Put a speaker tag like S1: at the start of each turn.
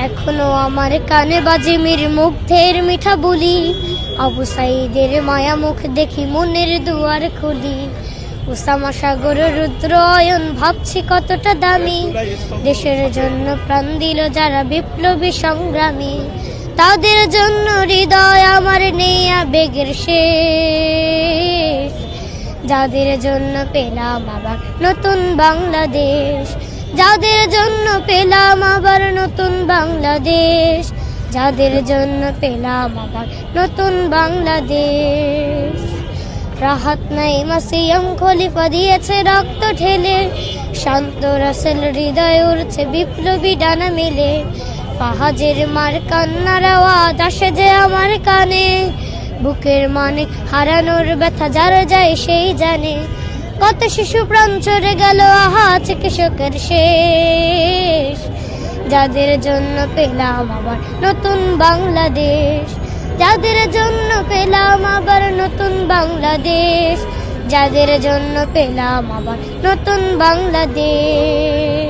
S1: এখনো আমার কানে বাজে মীর মুগ্ধের মিঠা বলি, আবু সাইদের মায়া মুখ দেখি মনের দুয়ার খুলি। উসামা সাগর রুদ্র অয়ন ভাবছি কতটা দামি, দেশের জন্য প্রাণ দিল যারা বিপ্লবী সংগ্রামী। তাদের জন্য হৃদয় আমার নেই আবেগের শেষ, যাদের জন্য পেলাম আবার নতুন বাংলাদেশ, যাদের জন্য পেলাম আবার নতুন বাংলাদেশ, যাদের জন্য পেলাম আবার নতুন বাংলাদেশ। রাহাত নাইমা সিয়াম খলিফা দিয়েছে রক্ত ঢেলে, শান্ত রাসেল হৃদয় উড়ছে বিপ্লবী ডানা মেলে। ফাহাজের মার কান্নার আওয়াজ আসে যে আমার কানে, বুকের মানে হারানোর ব্যথা যার যায় সেই জানে। কত শিশু প্রাণ চড়ে গেল আহা চিকিৎসকের শেষ, যাদের জন্য পেলাম আবার নতুন বাংলাদেশ, যাদের জন্য পেলাম আবার নতুন বাংলাদেশ, যাদের জন্য পেলাম আবার নতুন বাংলাদেশ।